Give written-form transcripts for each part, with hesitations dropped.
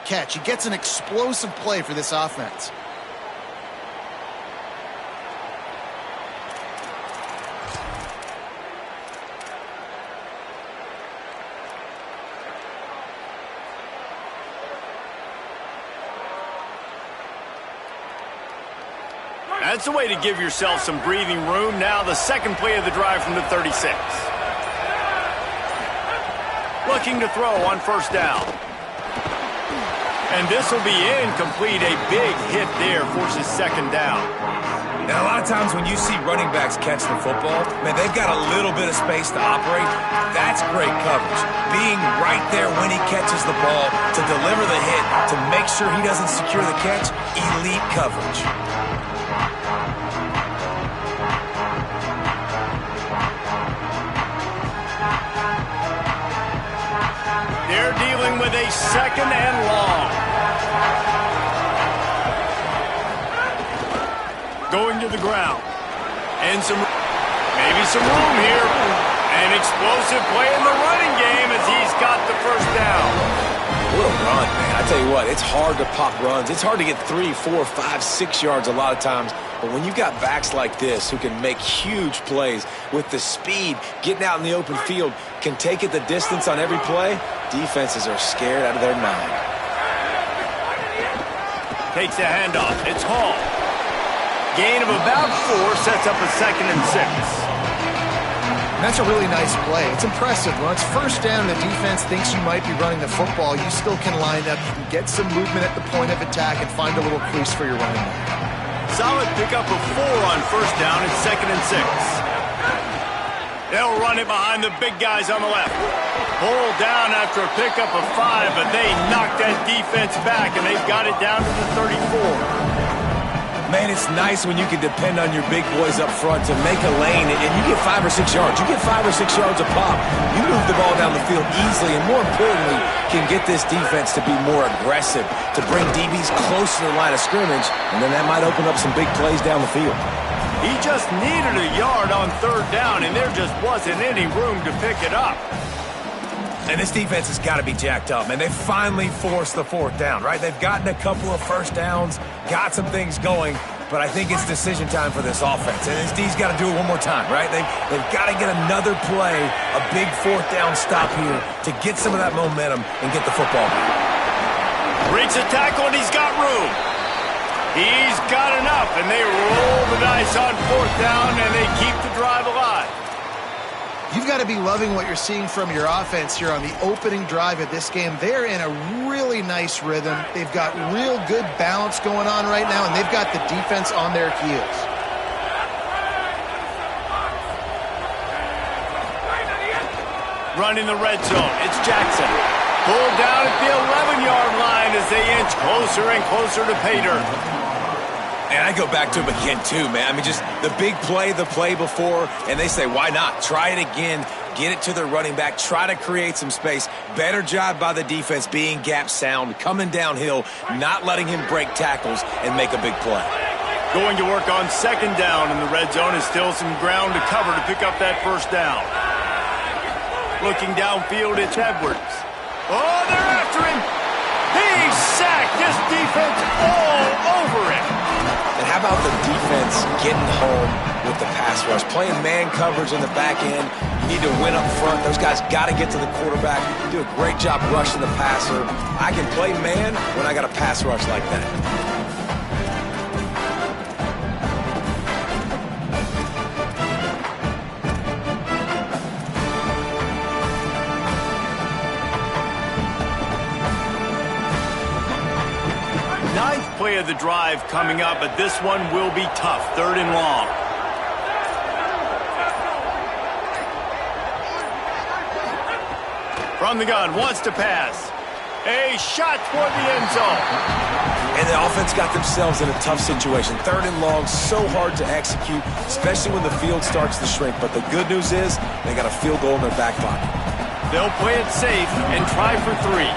catch. He gets an explosive play for this offense. That's the way to give yourself some breathing room. Now the second play of the drive from the 36. Looking to throw on first down. And this will be incomplete. A big hit there forces second down. Now, a lot of times when you see running backs catch the football, man, they've got a little bit of space to operate. That's great coverage. Being right there when he catches the ball to deliver the hit, to make sure he doesn't secure the catch, elite coverage. They're dealing with a second and long. Going to the ground. And maybe some room here. An explosive play in the running game as he's got the first down. What a run, man. I tell you what, it's hard to pop runs. It's hard to get 3, 4, 5, 6 yards a lot of times. But when you've got backs like this who can make huge plays with the speed, getting out in the open field, can take it the distance on every play, defenses are scared out of their mind. Takes the handoff. It's Hall. Gain of about 4 sets up a 2nd and 6. That's a really nice play. It's impressive. When it's first down, the defense thinks you might be running the football. You still can line up, you can get some movement at the point of attack and find a little crease for your running back. Solid pickup of 4 on first down and 2nd and 6. They'll run it behind the big guys on the left. Pulled down after a pickup of 5, but they knocked that defense back, and they've got it down to the 34. Man, it's nice when you can depend on your big boys up front to make a lane, and you get 5 or 6 yards. You get 5 or 6 yards a pop. You move the ball down the field easily, and more importantly, can get this defense to be more aggressive, to bring DBs close to the line of scrimmage, and then that might open up some big plays down the field. He just needed a yard on third down, and there just wasn't any room to pick it up. And this defense has got to be jacked up, man. They finally forced the 4th down, right? They've gotten a couple of first downs, got some things going, but I think it's decision time for this offense. And this D's got to do it one more time, right? They've got to get another play, a big 4th down stop here to get some of that momentum and get the football back. Breaks a tackle, and he's got room. He's got enough, and they roll the dice on 4th down, and they keep the drive alive. You've got to be loving what you're seeing from your offense here on the opening drive of this game. They're in a really nice rhythm. They've got real good balance going on right now, and they've got the defense on their heels. Running the red zone, it's Jackson. Pulled down at the 11-yard line as they inch closer and closer to pay dirt. And I go back to him again, too, man. I mean, just the big play, the play before, and they say, why not? Try it again, get it to their running back, try to create some space. Better job by the defense being gap sound, coming downhill, not letting him break tackles and make a big play. Going to work on 2nd down in the red zone is still some ground to cover to pick up that first down. Looking downfield, it's Edwards. Oh, they're after him. He's sacked. This defense all over him. And how about the defense getting home with the pass rush? Playing man coverage in the back end. You need to win up front. Those guys got to get to the quarterback. Do a great job rushing the passer. I can play man when I got a pass rush like that. Play of the drive coming up, but this one will be tough. 3rd and long. From the gun, wants to pass. A shot toward the end zone. And the offense got themselves in a tough situation. 3rd and long, so hard to execute, especially when the field starts to shrink. But the good news is they got a field goal in their back pocket. They'll play it safe and try for 3.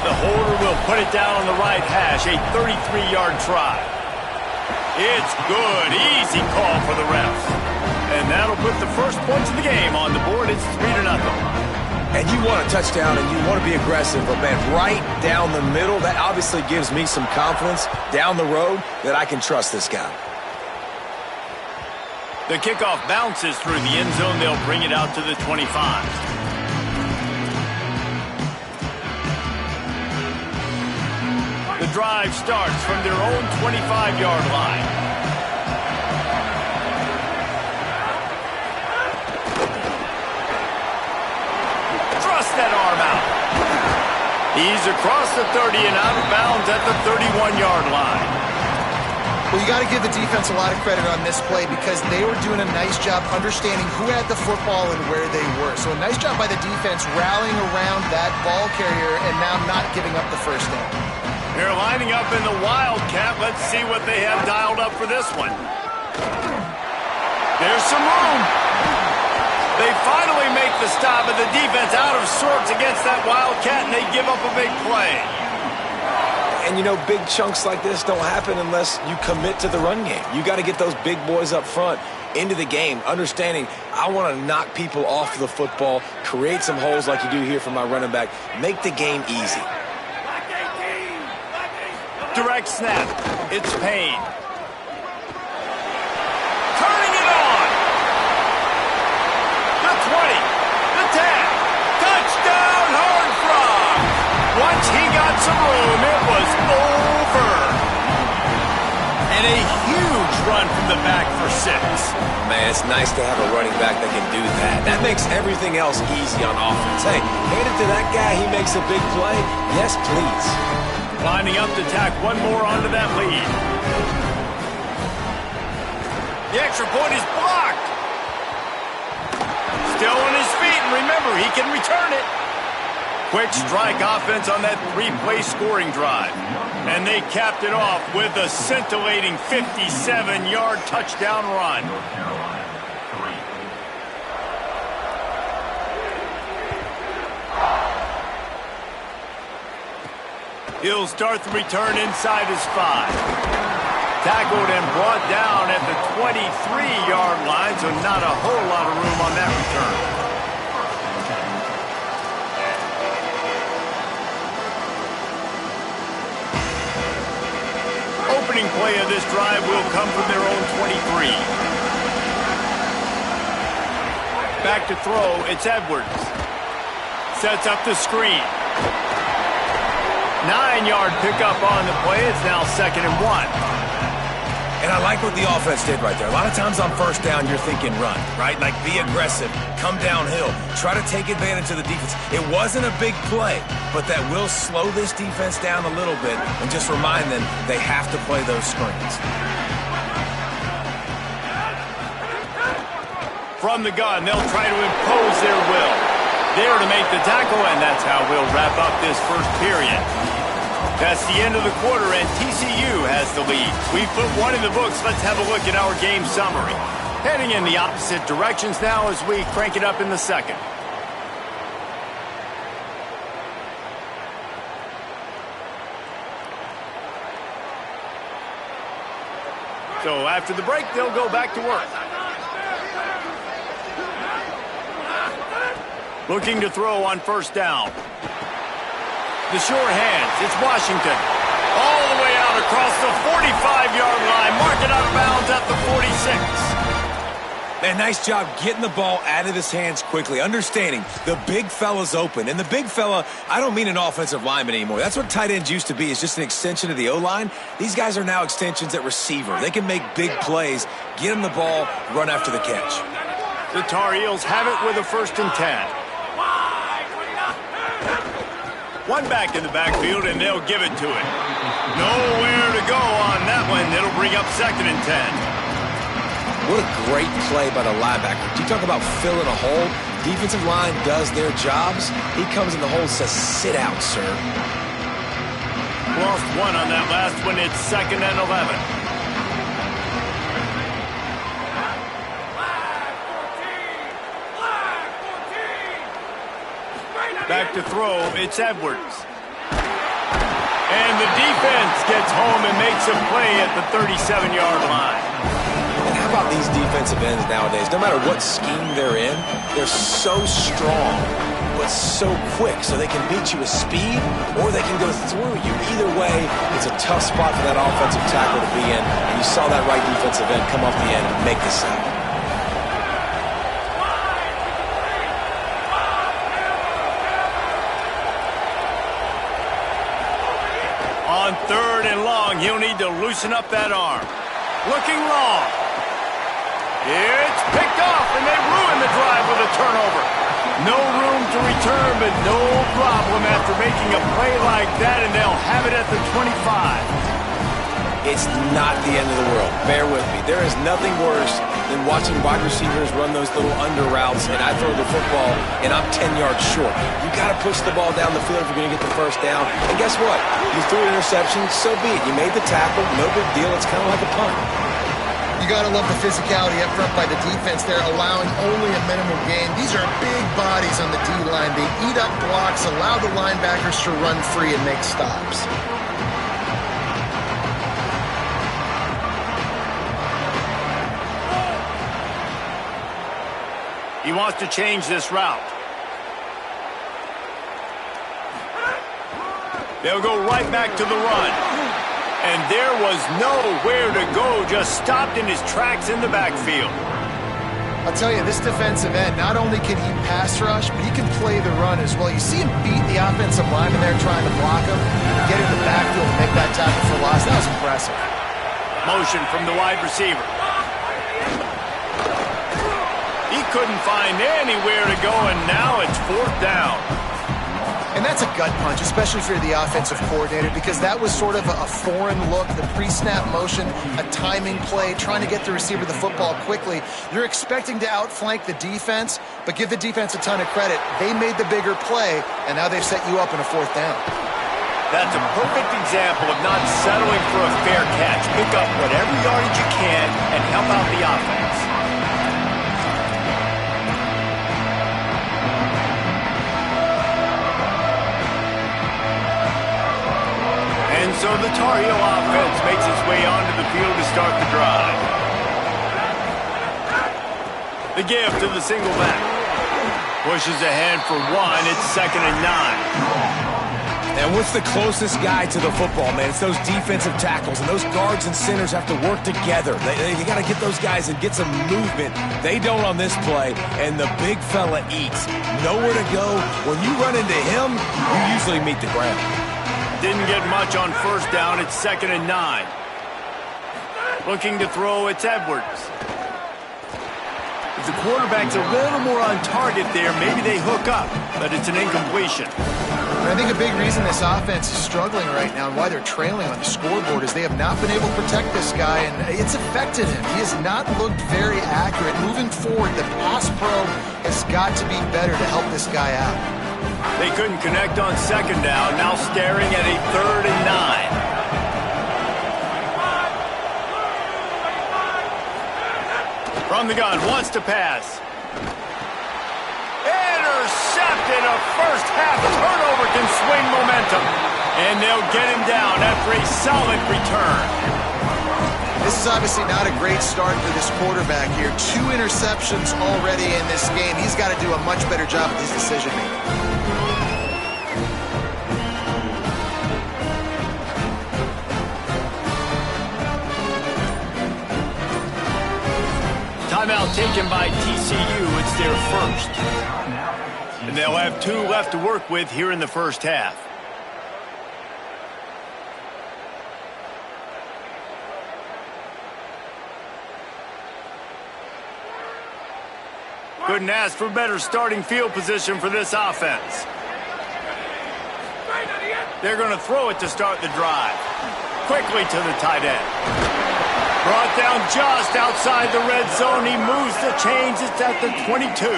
The holder will put it down on the right hash, a 33-yard try. It's good. Easy call for the refs. And that'll put the first points of the game on the board. It's 3-0. And you want a touchdown and you want to be aggressive, but man, right down the middle, that obviously gives me some confidence down the road that I can trust this guy. The kickoff bounces through the end zone. They'll bring it out to the 25. The drive starts from their own 25-yard line. Thrust that arm out. He's across the 30 and out of bounds at the 31-yard line. Well, you got to give the defense a lot of credit on this play because they were doing a nice job understanding who had the football and where they were. So a nice job by the defense rallying around that ball carrier and now not giving up the first down. They're lining up in the Wildcat. Let's see what they have dialed up for this one. There's some room. They finally make the stop, and the defense out of sorts against that Wildcat, and they give up a big play. And, you know, big chunks like this don't happen unless you commit to the run game. You got to get those big boys up front into the game, understanding I want to knock people off the football, create some holes like you do here for my running back, make the game easy. Direct snap. It's Payne. Turning it on. The 20. The 10. Touchdown, Horned Frog. Once he got some room, it was over. And a huge run from the back for 6. Man, it's nice to have a running back that can do that. That makes everything else easy on offense. Hey, hand it to that guy, he makes a big play. Yes, please. Lining up to tack one more onto that lead. The extra point is blocked. Still on his feet, and remember, he can return it. Quick strike offense on that 3-play scoring drive. And they capped it off with a scintillating 57-yard touchdown run. He'll start the return inside his 5. Tackled and brought down at the 23-yard line, so not a whole lot of room on that return. Opening play of this drive will come from their own 23. Back to throw, it's Edwards. Sets up the screen. 9-yard pickup on the play. It's now 2nd and 1. And I like what the offense did right there. A lot of times on first down, you're thinking run, right? Like be aggressive, come downhill, try to take advantage of the defense. It wasn't a big play, but that will slow this defense down a little bit and just remind them they have to play those screens. From the gun, they'll try to impose their will. There to make the tackle, and that's how we'll wrap up this first period. That's the end of the quarter, and TCU has the lead. We've put one in the books. Let's have a look at our game summary. Heading in the opposite directions now as we crank it up in the second. So after the break, they'll go back to work. Looking to throw on first down. The sure hands, it's Washington. All the way out across the 45-yard line. Mark it out of bounds at the 46. Man, nice job getting the ball out of his hands quickly, understanding the big fella's open. And the big fella, I don't mean an offensive lineman anymore. That's what tight ends used to be, is just an extension of the O-line. These guys are now extensions at receiver. They can make big plays, get him the ball, run after the catch. The Tar Heels have it with a 1st and 10. One back in the backfield, and they'll give it to him. Nowhere to go on that one. It'll bring up 2nd and 10. What a great play by the linebacker. Do you talk about filling a hole? Defensive line does their jobs. He comes in the hole and says, sit out, sir. Lost one on that last one. It's 2nd and 11. Back to throw, it's Edwards. And the defense gets home and makes a play at the 37-yard line. And how about these defensive ends nowadays. No matter what scheme they're in, they're so strong, but so quick, so they can beat you with speed or they can go through you. Either way, it's a tough spot for that offensive tackle to be in, and you saw that right defensive end come off the end and make the sack. On 3rd and long, he'll need to loosen up that arm. Looking long. It's picked off, and they ruin the drive with a turnover. No room to return, but no problem after making a play like that, and they'll have it at the 25. It's not the end of the world. Bear with me. There is nothing worse than watching wide receivers run those little under routes, and I throw the football, and I'm 10 yards short. You got to push the ball down the field if you're going to get the first down. And guess what? You threw an interception, so be it. You made the tackle, no big deal. It's kind of like a punt. You got to love the physicality up front by the defense there, allowing only a minimum gain. These are big bodies on the D-line. They eat up blocks, allow the linebackers to run free and make stops. He wants to change this route. They'll go right back to the run. And there was nowhere to go, just stopped in his tracks in the backfield. I'll tell you, this defensive end, not only can he pass rush, but he can play the run as well. You see him beat the offensive lineman there trying to block him, get in the backfield and make that tackle for loss. That was impressive. Motion from the wide receiver. He couldn't find anywhere to go, and now it's 4th down. And that's a gut punch, especially if you're the offensive coordinator, because that was sort of a foreign look, the pre-snap motion, a timing play, trying to get the receiver the football quickly. You're expecting to outflank the defense, but give the defense a ton of credit. They made the bigger play, and now they've set you up in a 4th down. That's a perfect example of not settling for a fair catch. Pick up whatever yardage you can and help out the offense. And so the Tar Heel offense makes its way onto the field to start the drive. The give to the single back. Pushes ahead for 1. It's 2nd and 9. And what's the closest guy to the football, man? It's those defensive tackles, and those guards and centers have to work together. They got to get those guys and get some movement. They don't on this play, and the big fella eats. Nowhere to go. When you run into him, you usually meet the ground. Didn't get much on 1st down. It's 2nd and 9. Looking to throw, it's Edwards. If the quarterback's a little more on target there, maybe they hook up, but it's an incompletion. And I think a big reason this offense is struggling right now and why they're trailing on the scoreboard is they have not been able to protect this guy, and it's affected him. He has not looked very accurate. Moving forward, the pass pro has got to be better to help this guy out. They couldn't connect on 2nd down, now staring at a 3rd and 9. From the gun, wants to pass. Intercepted. A first half turnover can swing momentum. And they'll get him down after a solid return. This is obviously not a great start for this quarterback here. 2 interceptions already in this game. He's got to do a much better job with his decision-making. Timeout taken by TCU. It's their first. And they'll have 2 left to work with here in the first half. Couldn't ask for better starting field position for this offense. They're going to throw it to start the drive. Quickly to the tight end. Brought down just outside the red zone. He moves the chains. It's at the 22.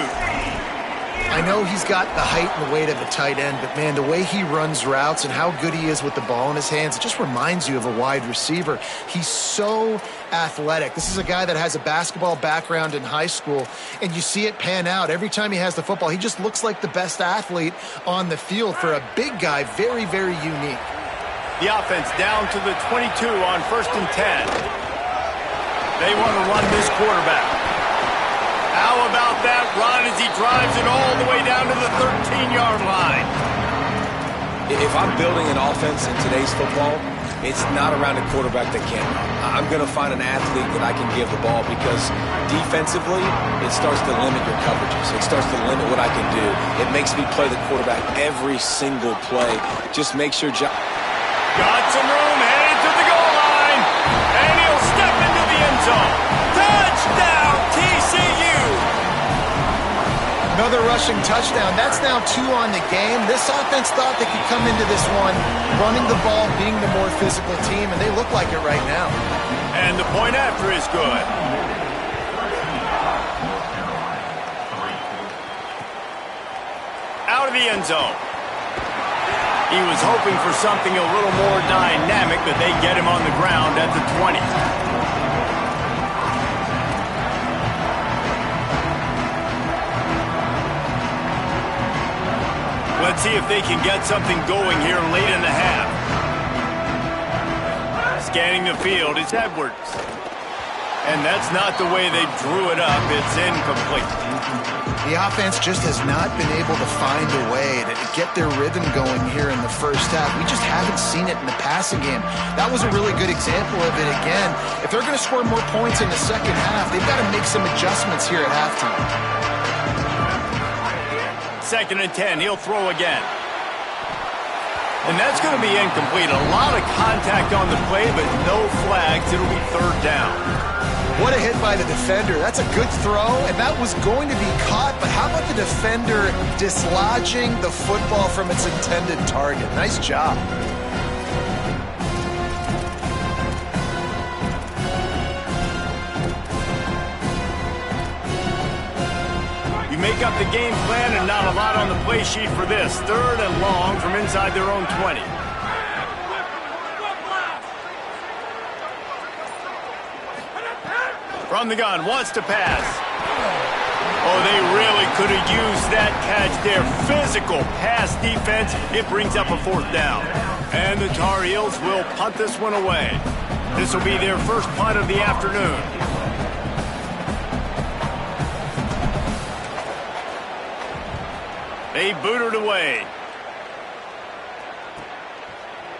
I know he's got the height and the weight of a tight end, but man, the way he runs routes and how good he is with the ball in his hands, it just reminds you of a wide receiver. He's so athletic. This is a guy that has a basketball background in high school, and you see it pan out. Every time he has the football, he just looks like the best athlete on the field. For a big guy, very, very unique. The offense down to the 22 on 1st and 10. They want to run this quarterback. How about that run as he drives it all the way down to the 13-yard line? If I'm building an offense in today's football, it's not around a quarterback that can't run. I'm going to find an athlete that I can give the ball because defensively, it starts to limit your coverages. It starts to limit what I can do. It makes me play the quarterback every single play. Just make sure... Got some room, headed to the goal line, and he'll step into the end zone. Touchdown, TCU! Another rushing touchdown. That's now 2 on the game. This offense thought they could come into this one running the ball, being the more physical team, and they look like it right now. And the point after is good. Out of the end zone. He was hoping for something a little more dynamic, but they get him on the ground at the 20. Let's see if they can get something going here late in the half. Scanning the field, it's Edwards. And that's not the way they drew it up. It's incomplete. The offense just has not been able to find a way to get their rhythm going here in the first half. We just haven't seen it in the passing game. That was a really good example of it again. If they're going to score more points in the second half, they've got to make some adjustments here at halftime. 2nd and 10, he'll throw again. And that's going to be incomplete. A lot of contact on the play, but no flags. It'll be 3rd down. What a hit by the defender. That's a good throw, and that was going to be caught, but how about the defender dislodging the football from its intended target? Nice job. You make up the game plan and not a lot on the play sheet for this. 3rd and long from inside their own 20. From the gun, wants to pass. Oh, they really could have used that catch there. Physical pass defense. It brings up a 4th down. And the Tar Heels will punt this one away. This will be their first punt of the afternoon. They boot it away.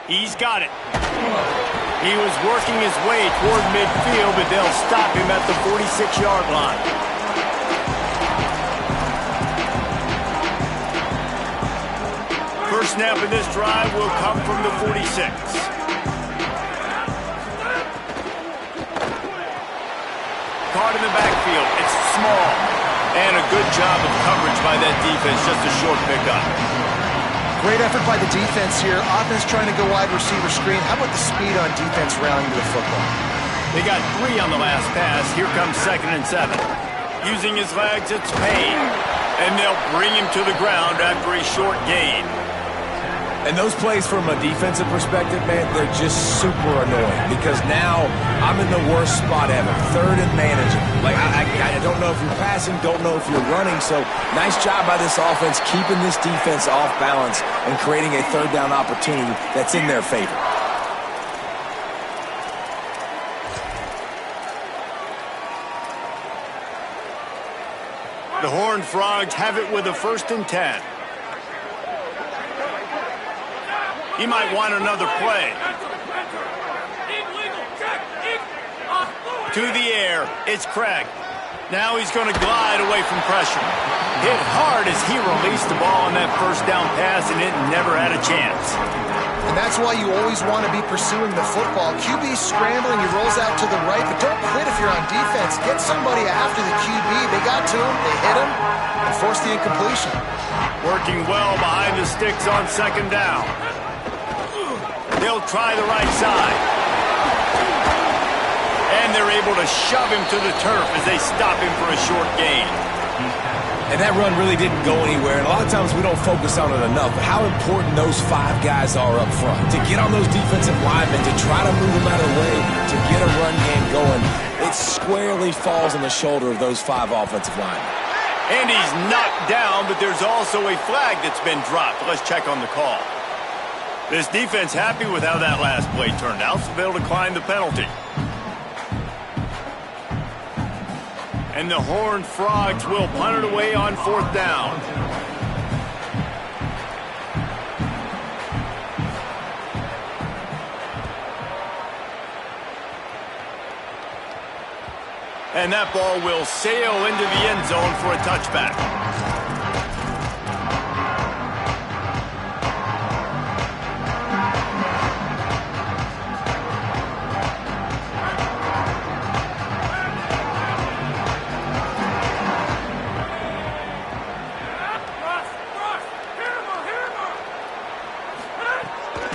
He's got it. He was working his way toward midfield, but they'll stop him at the 46-yard line. First snap of this drive will come from the 46. Caught in the backfield. It's small. And a good job of coverage by that defense. Just a short pickup. Great effort by the defense here. Offense trying to go wide receiver screen. How about the speed on defense rallying to the football? They got 3 on the last pass. Here comes 2nd and 7. Using his legs, it's Payne. And they'll bring him to the ground after a short gain. And those plays from a defensive perspective, man, they're just super annoying because now I'm in the worst spot ever. 3rd and manageable. Like, I don't know if you're passing, don't know if you're running. So nice job by this offense keeping this defense off balance and creating a 3rd down opportunity that's in their favor. The Horned Frogs have it with a 1st and 10. He might want another play. To the air. It's Craig. Now he's going to glide away from pressure. Hit hard as he released the ball on that 1st down pass, and it never had a chance. And that's why you always want to be pursuing the football. QB's scrambling, he rolls out to the right, but don't quit if you're on defense. Get somebody after the QB. They got to him, they hit him, and forced the incompletion. Working well behind the sticks on 2nd down. They'll try the right side. And they're able to shove him to the turf as they stop him for a short gain. And that run really didn't go anywhere. And a lot of times we don't focus on it enough. But how important those 5 guys are up front. To get on those defensive linemen, to try to move them out of the way, to get a run game going. It squarely falls on the shoulder of those 5 offensive linemen. And he's knocked down, but there's also a flag that's been dropped. Let's check on the call. This defense happy with how that last play turned out, so they'll decline the penalty. And the Horned Frogs will punt it away on 4th down. And that ball will sail into the end zone for a touchback.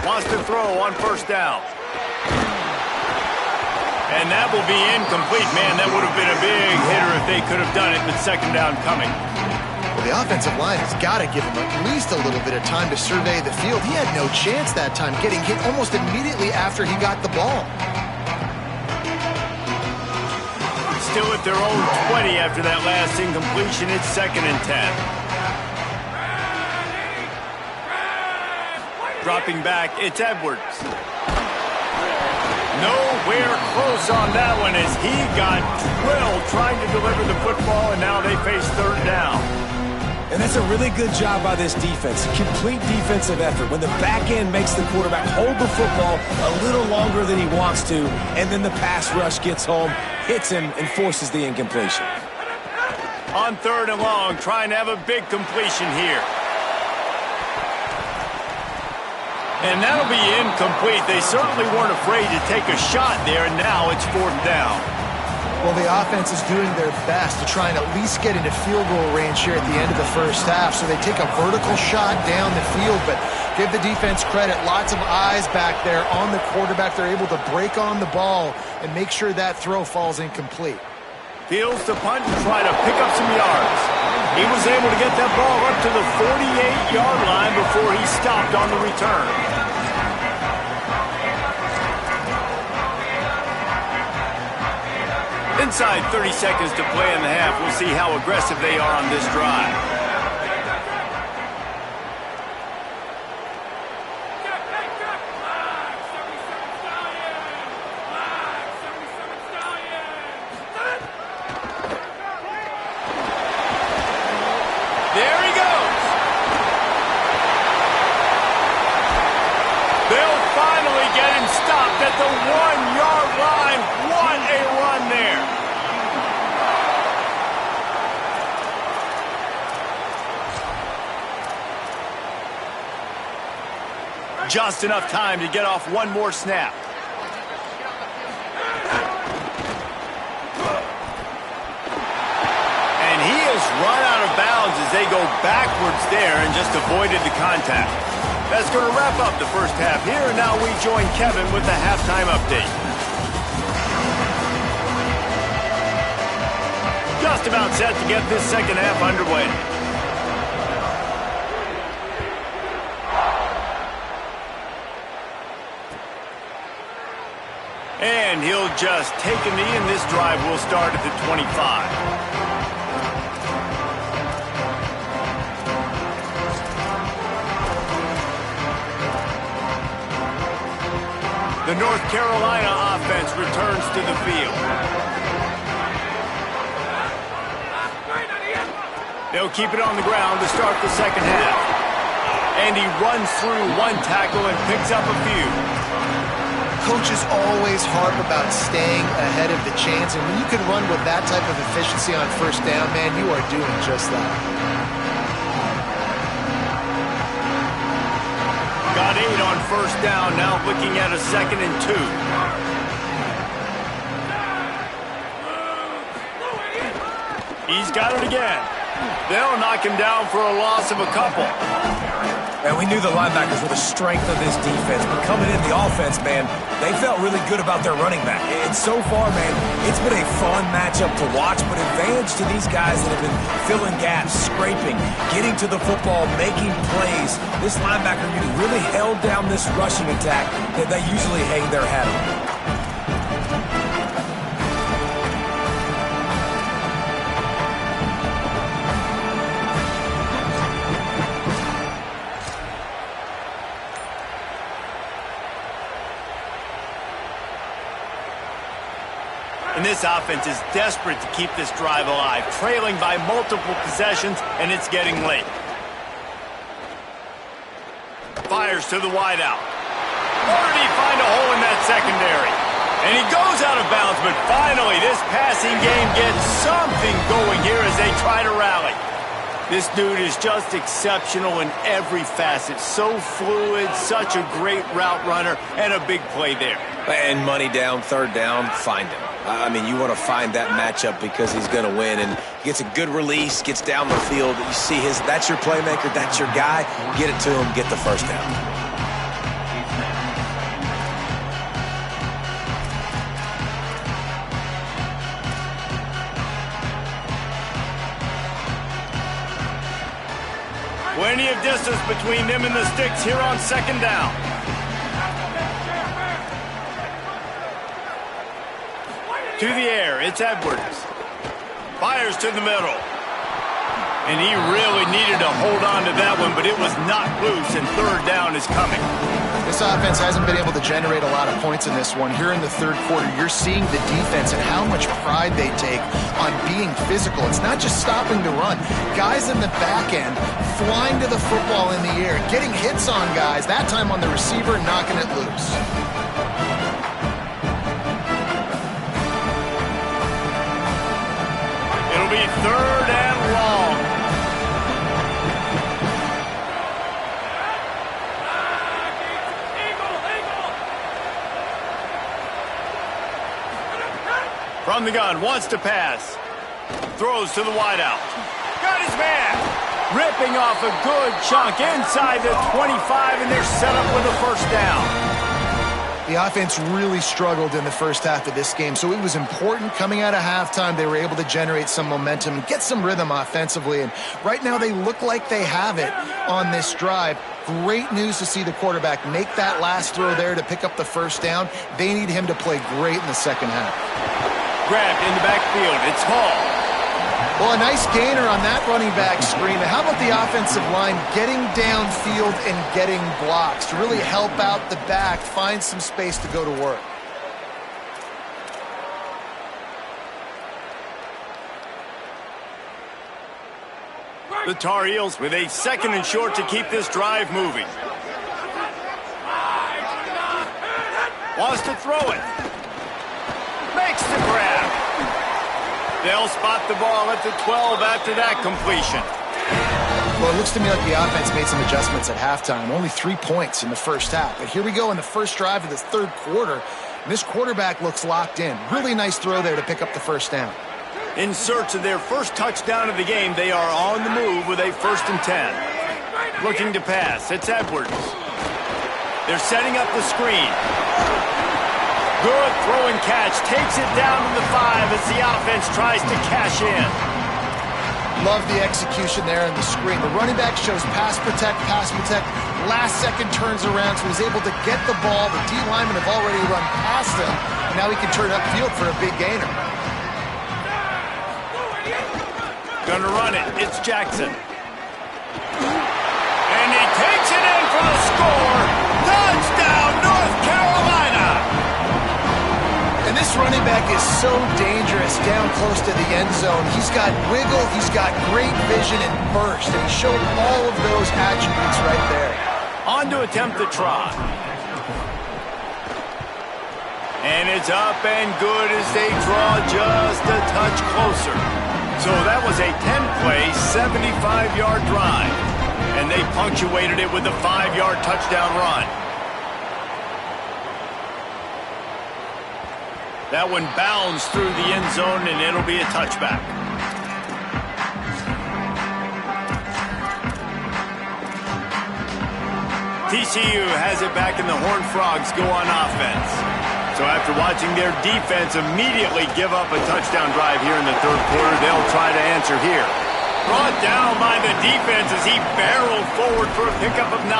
Wants to throw on 1st down. And that will be incomplete. Man, that would have been a big hitter if they could have done it, but 2nd down coming. Well, the offensive line has got to give him at least a little bit of time to survey the field. He had no chance that time, getting hit almost immediately after he got the ball. Still at their own 20 after that last incompletion. It's 2nd and 10. Dropping back, it's Edwards. Nowhere close on that one as he got drilled trying to deliver the football, and now they face 3rd down. And that's a really good job by this defense. Complete defensive effort. When the back end makes the quarterback hold the football a little longer than he wants to, and then the pass rush gets home, hits him, and forces the incompletion. On 3rd and long, trying to have a big completion here. And that'll be incomplete. They certainly weren't afraid to take a shot there, and now it's 4th down. Well, the offense is doing their best to try and at least get into field goal range here at the end of the 1st half. So they take a vertical shot down the field, but give the defense credit. Lots of eyes back there on the quarterback. They're able to break on the ball and make sure that throw falls incomplete. Fields to punt and try to pick up some yards. He was able to get that ball up to the 48-yard line before he stopped on the return. Inside 30 seconds to play in the half. We'll see how aggressive they are on this drive. There he goes. They'll finally get him stopped at the 1-yard line. What a run there. Just enough time to get off one more snap. And he has run out of bounds as they go backwards there and just avoided the contact. That's going to wrap up the 1st half here, and now we join Kevin with the halftime update. Just about set to get this 2nd half underway. And he'll just take a knee, and this drive will start at the 25. The North Carolina offense returns to the field. They'll keep it on the ground to start the 2nd half. And he runs through one tackle and picks up a few. Coaches always harp about staying ahead of the chains, and when you can run with that type of efficiency on 1st down, man, you are doing just that. Got 8 on 1st down, now looking at a 2nd and 2. He's got it again. They'll knock him down for a loss of a couple. And we knew the linebackers were the strength of this defense, but coming in the offense, man, they felt really good about their running back. And so far, man, it's been a fun matchup to watch, but advantage to these guys that have been filling gaps, scraping, getting to the football, making plays. This linebacker unit really held down this rushing attack that they usually hang their hat on. And this This offense is desperate to keep this drive alive, trailing by multiple possessions, and it's getting late. Fires to the wideout. Or did he find a hole in that secondary? And he goes out of bounds, but finally this passing game gets something going here as they try to rally. This dude is just exceptional in every facet. So fluid, such a great route runner, and a big play there. And money down, third down, find him. I mean, you want to find that matchup because he's going to win. And he gets a good release, gets down the field. You see that's your playmaker, that's your guy. Get it to him, get the first down. Plenty of distance between them and the sticks here on second down. To the air, it's Edwards. Fires to the middle. And he really needed to hold on to that one, but it was not loose, and third down is coming. This offense hasn't been able to generate a lot of points in this one. Here in the third quarter, you're seeing the defense and how much pride they take on being physical. It's not just stopping the run. Guys in the back end flying to the football in the air, getting hits on guys, that time on the receiver, knocking it loose. It'll be third and long. From the gun, wants to pass. Throws to the wideout. Got his man. Ripping off a good chunk inside the 25, and they're set up with a first down. The offense really struggled in the first half of this game, so it was important coming out of halftime. They were able to generate some momentum and get some rhythm offensively, and right now they look like they have it on this drive. Great news to see the quarterback make that last throw there to pick up the first down. They need him to play great in the second half. Grabbed in the backfield. It's Hall. Well, a nice gainer on that running back screen. How about the offensive line getting downfield and getting blocks to really help out the back, find some space to go to work? The Tar Heels with a second and short to keep this drive moving. Wants to throw it. Makes the grab. They'll spot the ball at the 12 after that completion. Well, it looks to me like the offense made some adjustments at halftime. Only 3 points in the first half. But here we go in the first drive of this third quarter. And this quarterback looks locked in. Really nice throw there to pick up the first down. In search of their first touchdown of the game, they are on the move with a 1st and 10. Looking to pass. It's Edwards. They're setting up the screen. Good throw and catch. Takes it down to the 5 as the offense tries to cash in. Love the execution there in the screen. The running back shows pass protect. Last second turns around, so he's able to get the ball. The D linemen have already run past him. And now he can turn upfield for a big gainer. Gonna run it. It's Jackson. And he takes it in for the score. Touchdown, North Carolina. And this running back is so dangerous down close to the end zone. He's got wiggle, he's got great vision and burst, and he showed all of those attributes right there. On to attempt the try. And it's up and good as they draw just a touch closer. So that was a 10-play, 75-yard drive. And they punctuated it with a 5-yard touchdown run. That one bounds through the end zone, and it'll be a touchback. TCU has it back, and the Horned Frogs go on offense. So after watching their defense immediately give up a touchdown drive here in the third quarter, they'll try to answer here. Brought down by the defense as he barreled forward for a pickup of 9.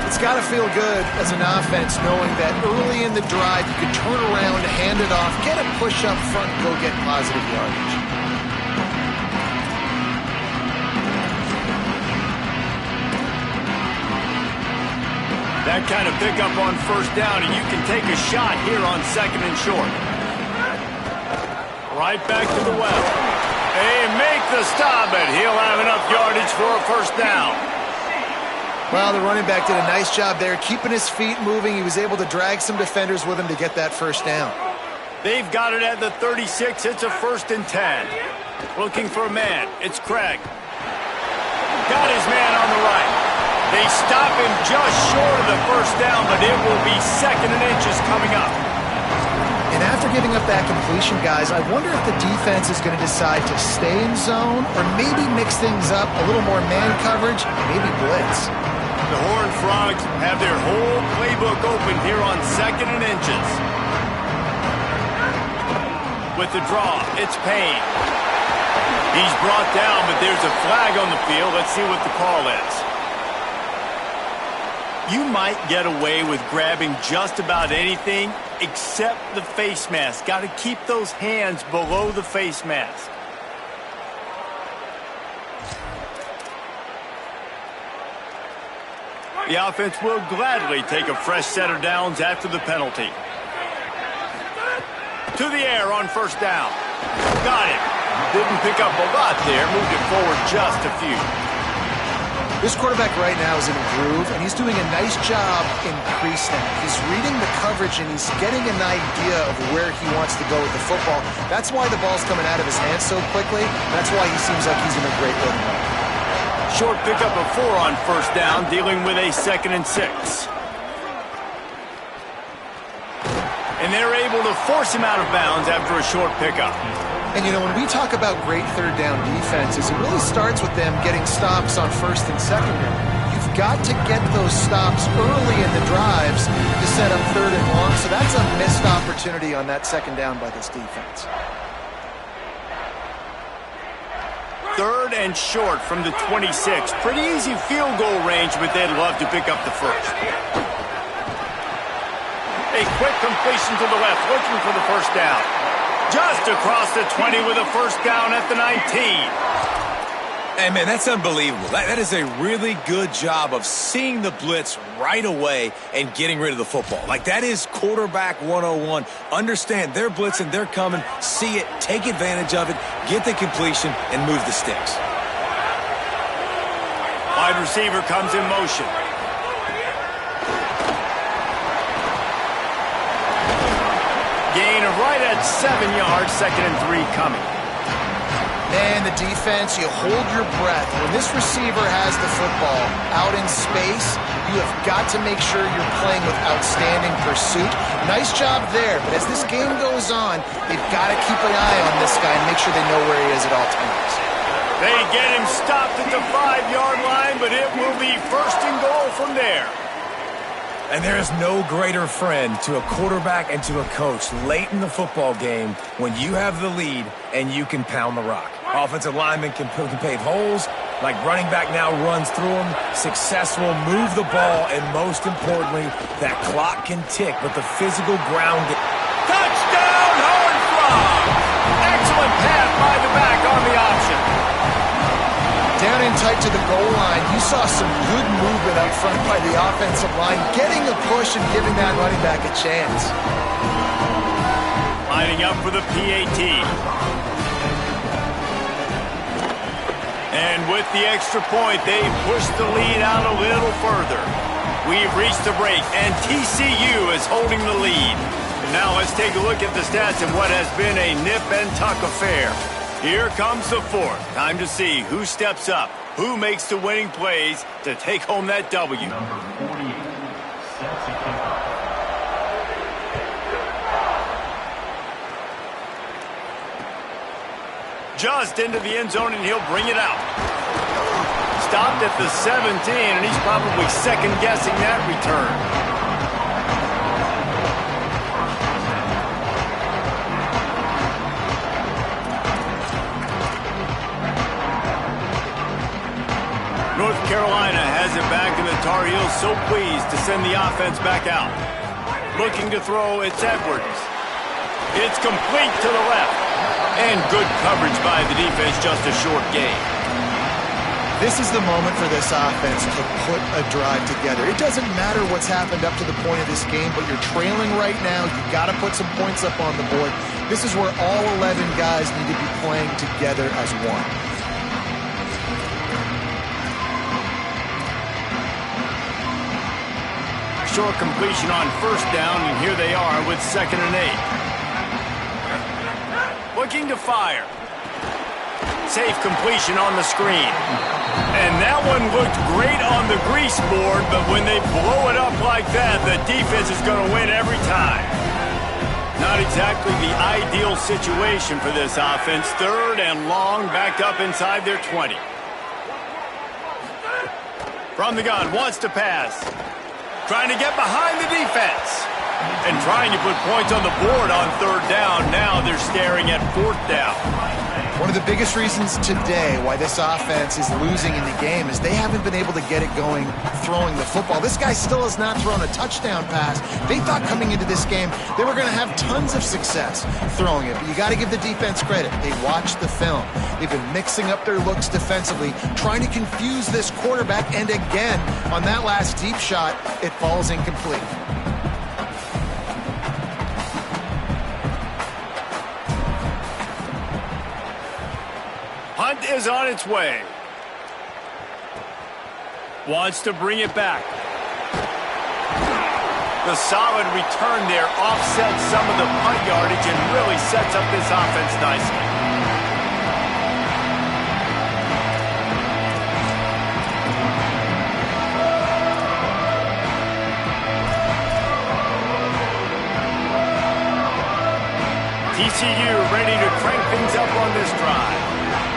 It's got to feel good as an offense knowing that early in the drive you can turn around, hand it off, get a push up front, and go get positive yardage. That kind of pickup on first down, and you can take a shot here on second and short. Right back to the well. They make the stop, and he'll have enough yardage for a first down. Well, the running back did a nice job there, keeping his feet moving. He was able to drag some defenders with him to get that first down. They've got it at the 36. It's a 1st and 10. Looking for a man. It's Craig. Got his man on the right. They stop him just short of the first down, but it will be 2nd and inches coming up. And after giving up that completion, guys, I wonder if the defense is going to decide to stay in zone or maybe mix things up, a little more man coverage, maybe blitz. The Horned Frogs have their whole playbook open here on 2nd and inches. With the draw, it's Payne. He's brought down, but there's a flag on the field. Let's see what the call is. You might get away with grabbing just about anything except the face mask. Got to keep those hands below the face mask. The offense will gladly take a fresh set of downs after the penalty. To the air on first down. Got it. Didn't pick up a lot there. Moved it forward just a few. This quarterback right now is in a groove, and he's doing a nice job in pre-snap. He's reading the coverage, and he's getting an idea of where he wants to go with the football. That's why the ball's coming out of his hands so quickly. That's why he seems like he's in a great rhythm right now. Short pickup of 4 on first down, dealing with a 2nd and 6. And they're able to force him out of bounds after a short pickup. And, you know, when we talk about great third down defenses, it really starts with them getting stops on 1st and 2nd down. You've got to get those stops early in the drives to set up 3rd and long, so that's a missed opportunity on that 2nd down by this defense. 3rd and short from the 26. Pretty easy field goal range, but they'd love to pick up the first. A quick completion to the left, looking for the first down. Just across the 20 with a first down at the 19. Hey, man, that's unbelievable. That is a really good job of seeing the blitz right away and getting rid of the football. Like, that is quarterback 101. Understand they're blitzing, they're coming, see it, take advantage of it, get the completion, and move the sticks. Wide receiver comes in motion. Gain of right at 7 yards, 2nd and 3 coming. And the defense, you hold your breath. When this receiver has the football out in space, you have got to make sure you're playing with outstanding pursuit. Nice job there, but as this game goes on, they've got to keep an eye on this guy and make sure they know where he is at all times. They get him stopped at the 5-yard line, but it will be 1st and goal from there. And there is no greater friend to a quarterback and to a coach late in the football game when you have the lead and you can pound the rock. Offensive linemen can pave holes, like running back now runs through them, successful, move the ball, and most importantly, that clock can tick, but the physical ground. Touchdown, Horned Frogs! Excellent pass by the back on the option. Down in tight to the goal line, you saw some good movement up front by the offensive line, getting a push and giving that running back a chance. Lining up for the PAT. And with the extra point, they push the lead out a little further. We've reached the break, and TCU is holding the lead. Now let's take a look at the stats in what has been a nip-and-tuck affair. Here comes the 4th. Time to see who steps up, who makes the winning plays to take home that W. Number 48, sets a kickoff. Just into the end zone, and he'll bring it out. Stopped at the 17, and he's probably second-guessing that return. North Carolina has it back, and the Tar Heels so pleased to send the offense back out. Looking to throw, it's Edwards. It's complete to the left. And good coverage by the defense, just a short gain. This is the moment for this offense to put a drive together. It doesn't matter what's happened up to the point of this game, but you're trailing right now. You've got to put some points up on the board. This is where all 11 guys need to be playing together as one. Short completion on first down, and here they are with 2nd and 8. Looking to fire. Safe completion on the screen. And that one looked great on the grease board, but when they blow it up like that, the defense is going to win every time. Not exactly the ideal situation for this offense. 3rd and long, back up inside their 20. From the gun, wants to pass. Trying to get behind the defense. And trying to put points on the board on 3rd down. Now they're staring at 4th down. One of the biggest reasons today why this offense is losing in the game is they haven't been able to get it going throwing the football. This guy still has not thrown a touchdown pass. They thought coming into this game they were going to have tons of success throwing it, but you got to give the defense credit. They watched the film. They've been mixing up their looks defensively, trying to confuse this quarterback, and again, on that last deep shot, it falls incomplete. Hunt is on its way. Wants to bring it back. The solid return there offsets some of the punt yardage and really sets up this offense nicely. TCU ready to crank things up on this drive.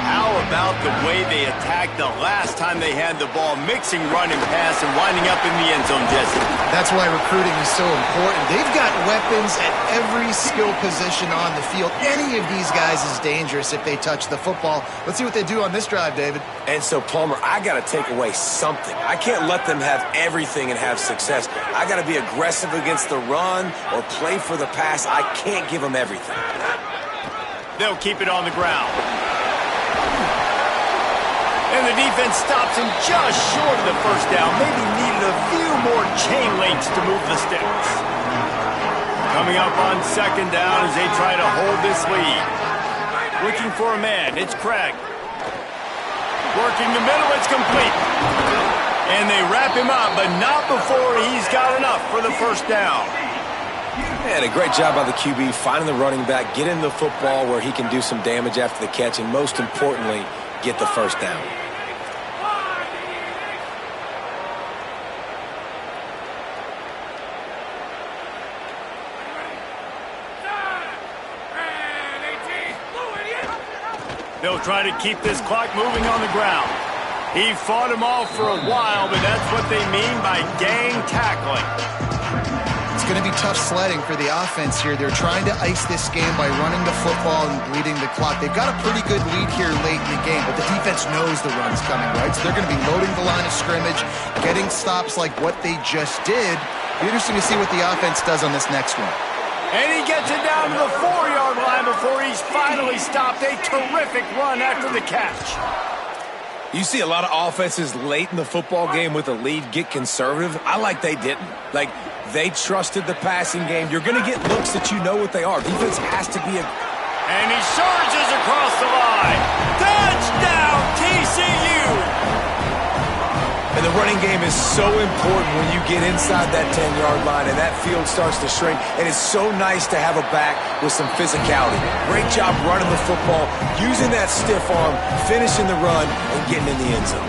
How about the way they attacked the last time they had the ball, mixing run and pass and winding up in the end zone, Jesse? That's why recruiting is so important. They've got weapons at every skill position on the field. Any of these guys is dangerous if they touch the football. Let's see what they do on this drive, David. And so, Palmer, I got to take away something. I can't let them have everything and have success. I got to be aggressive against the run or play for the pass. I can't give them everything. They'll keep it on the ground. And the defense stops him just short of the first down. Maybe needed a few more chain links to move the sticks. Coming up on 2nd down as they try to hold this lead. Looking for a man. It's Craig. Working the middle. It's complete. And they wrap him up, but not before he's got enough for the first down. And a great job by the QB finding the running back, getting the football where he can do some damage after the catch, and most importantly, get the first down. They'll try to keep this clock moving on the ground. He fought them off for a while, but that's what they mean by gang tackling. It's going to be tough sledding for the offense here. They're trying to ice this game by running the football and bleeding the clock. They've got a pretty good lead here late in the game, but the defense knows the run's coming, right? So they're going to be loading the line of scrimmage, getting stops like what they just did. Be interesting to see what the offense does on this next one. And he gets it down to the 4-yard line before he's finally stopped. A terrific run after the catch. You see a lot of offenses late in the football game with a lead get conservative. I like they didn't. Like, they trusted the passing game. You're going to get looks that you know what they are. Defense has to be a... And he surges across the line. Touchdown, TCU! And the running game is so important when you get inside that 10-yard line and that field starts to shrink. And it's so nice to have a back with some physicality. Great job running the football, using that stiff arm, finishing the run, and getting in the end zone.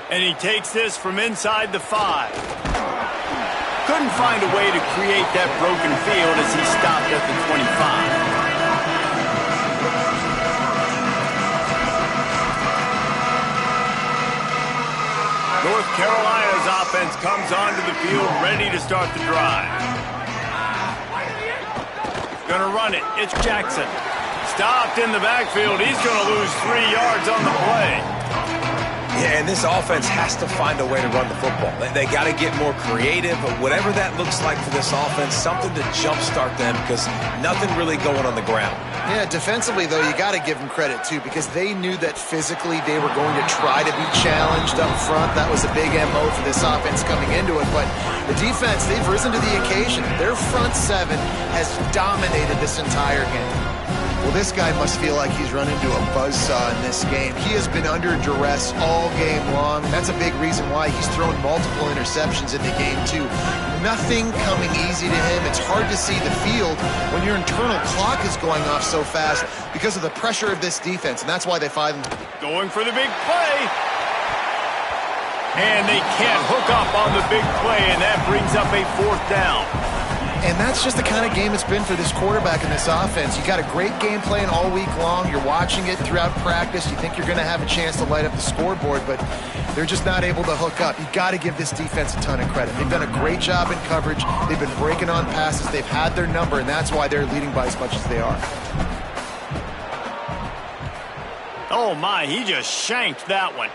And he takes this from inside the 5. Couldn't find a way to create that broken field as he stopped at the 25. North Carolina's offense comes onto the field ready to start the drive. Gonna run it. It's Jackson. Stopped in the backfield. He's gonna lose 3 yards on the play. Yeah, and And this offense has to find a way to run the football. They got to get more creative, but whatever that looks like for this offense, something to jumpstart them because nothing really going on the ground. Yeah, defensively, though, you got to give them credit, too, because they knew that physically they were going to try to be challenged up front. That was a big MO for this offense coming into it. But the defense, they've risen to the occasion. Their front seven has dominated this entire game. Well, this guy must feel like he's run into a buzzsaw in this game. He has been under duress all game long. That's a big reason why he's thrown multiple interceptions in the game, too. Nothing coming easy to him. It's hard to see the field when your internal clock is going off so fast because of the pressure of this defense, and that's why they find him. Going for the big play. And they can't hook up on the big play, and that brings up a 4th down. And that's just the kind of game it's been for this quarterback in this offense. You got a great game plan all week long. You're watching it throughout practice. You think you're going to have a chance to light up the scoreboard, but they're just not able to hook up. You got to give this defense a ton of credit. They've done a great job in coverage. They've been breaking on passes. They've had their number, and that's why they're leading by as much as they are. Oh, my, he just shanked that one.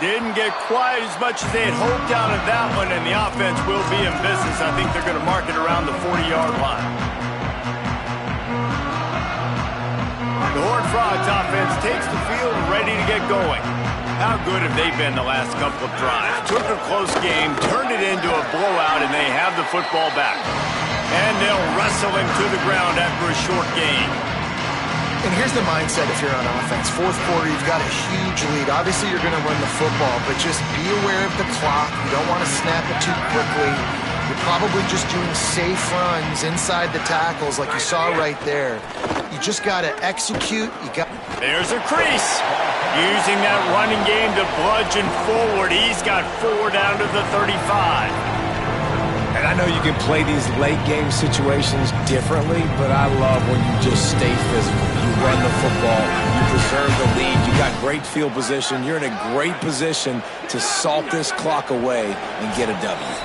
Didn't get quite as much as they had hoped out of that one, and the offense will be in business. I think they're going to mark it around the 40-yard line. The Horned Frogs offense takes the field ready to get going. How good have they been the last couple of drives? Took a close game, turned it into a blowout, and they have the football back. And they'll wrestle him to the ground after a short gain. And here's the mindset if you're on offense. 4th quarter, you've got a huge lead. Obviously, you're going to run the football, but just be aware of the clock. You don't want to snap it too quickly. You're probably just doing safe runs inside the tackles like you saw right there. You just got to execute. There's a crease. Using that running game to bludgeon forward. He's got 4 down to the 35. And I know you can play these late-game situations differently, but I love when you just stay physical. You run the football, you preserve the lead, you got great field position, you're in a great position to salt this clock away and get a W.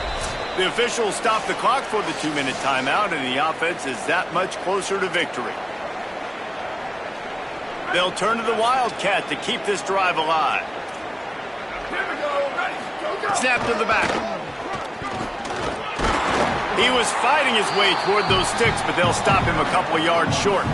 The officials stop the clock for the 2-minute timeout, and the offense is that much closer to victory. They'll turn to the Wildcat to keep this drive alive. Snap to the back. He was fighting his way toward those sticks, but they'll stop him a couple of yards short.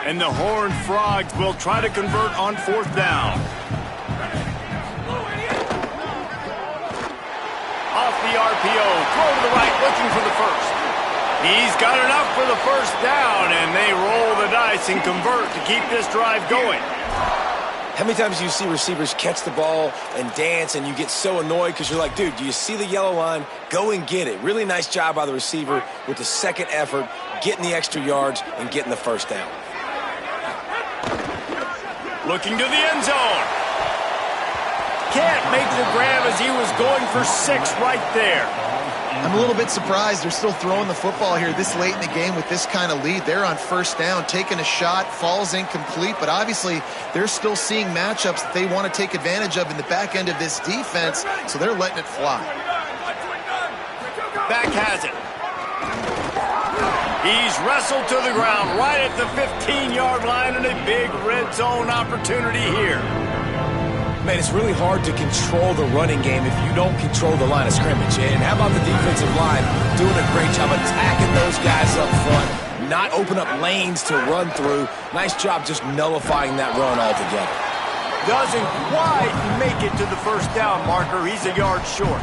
And the Horned Frogs will try to convert on 4th down. Off the RPO, throw to the right, looking for the first. He's got enough for the 1st down, and they roll the dice and convert to keep this drive going. How many times do you see receivers catch the ball and dance and you get so annoyed because you're like, dude, do you see the yellow line? Go and get it. Really nice job by the receiver with the second effort, getting the extra yards and getting the 1st down. Looking to the end zone. Can't make the grab as he was going for 6 right there. I'm a little bit surprised they're still throwing the football here this late in the game with this kind of lead. They're on 1st down, taking a shot, falls incomplete, but obviously they're still seeing matchups that they want to take advantage of in the back end of this defense, so they're letting it fly. Back has it. He's wrestled to the ground right at the 15-yard line, and a big red zone opportunity here. Man, it's really hard to control the running game if you don't control the line of scrimmage. And how about the defensive line doing a great job attacking those guys up front, not open up lanes to run through. Nice job just nullifying that run altogether. Doesn't quite make it to the 1st down marker. He's a yard short.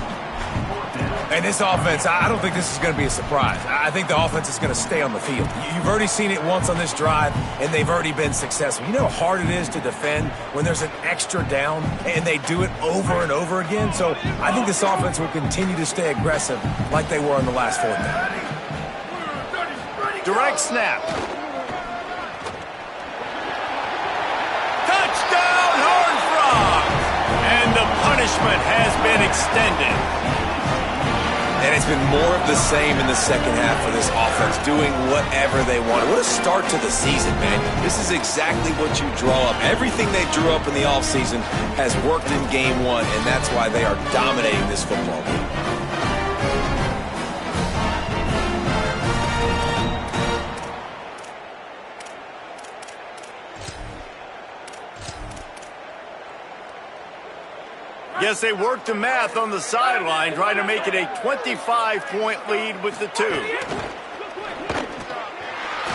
And this offense, I don't think this is going to be a surprise. I think the offense is going to stay on the field. You've already seen it once on this drive, and they've already been successful. You know how hard it is to defend when there's an extra down, and they do it over and over again? So I think this offense will continue to stay aggressive like they were on the last 4th down. Direct snap. Touchdown, Horned Frogs! And the punishment has been extended. And it's been more of the same in the second half for this offense, doing whatever they want. What a start to the season, man. This is exactly what you draw up. Everything they drew up in the offseason has worked in game one, and that's why they are dominating this football game. Yes, they worked the math on the sideline, trying to make it a 25-point lead with the 2.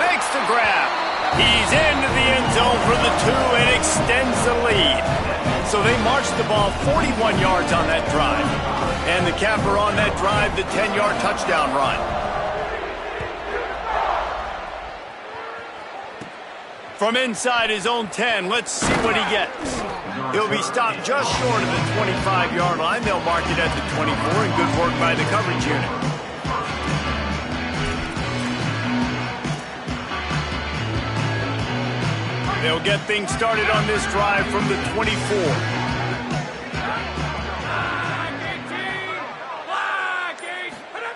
Makes the grab. He's into the end zone for the 2 and extends the lead. So they marched the ball 41 yards on that drive. And the capper on that drive, the 10-yard touchdown run. From inside his own 10, let's see what he gets. He'll be stopped just short of the 25-yard line. They'll mark it at the 24, and good work by the coverage unit. They'll get things started on this drive from the 24.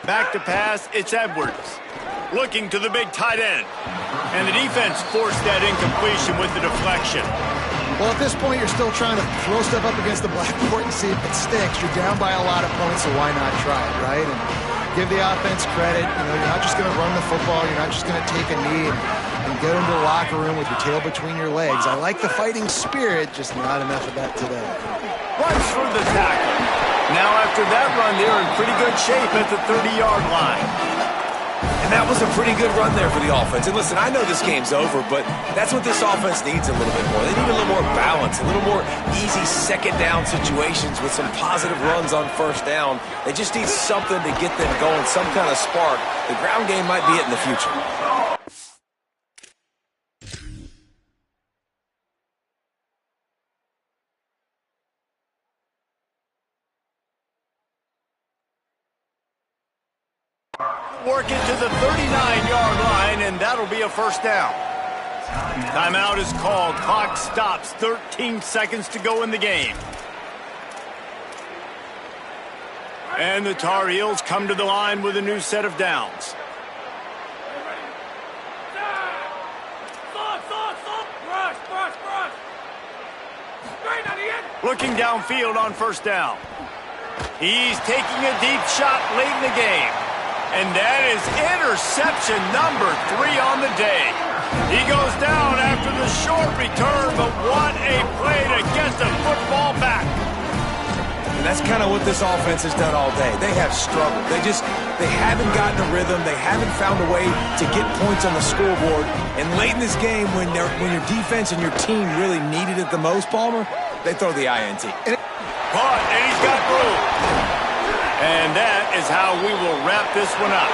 Back to pass, it's Edwards. Looking to the big tight end. And the defense forced that incompletion with the deflection. Well, at this point, you're still trying to throw stuff up against the blackboard and see if it sticks. You're down by a lot of points, so why not try it, right? And give the offense credit. You know, you're not just going to run the football. You're not just going to take a knee and go into the locker room with your tail between your legs. I like the fighting spirit, just not enough of that today. Runs for the tackle. Now, after that run, they're in pretty good shape at the 30-yard line. And that was a pretty good run there for the offense. And listen, I know this game's over, but that's what this offense needs a little bit more. They need a little more balance, a little more easy second down situations with some positive runs on first down. They just need something to get them going, some kind of spark. The ground game might be it in the future. Work it to the 39-yard line, and that'll be a first down. Timeout is called. Clock stops. 13 seconds to go in the game. And the Tar Heels come to the line with a new set of downs. Looking downfield on first down. He's taking a deep shot late in the game. And that is interception number 3 on the day. He goes down after the short return, but what a play to get the football back. And that's kind of what this offense has done all day. They have struggled. They haven't gotten a rhythm. They haven't found a way to get points on the scoreboard. And late in this game, when your defense and your team really needed it the most, Palmer, they throw the INT. Caught, and he's got room. And that is how we will wrap this one up.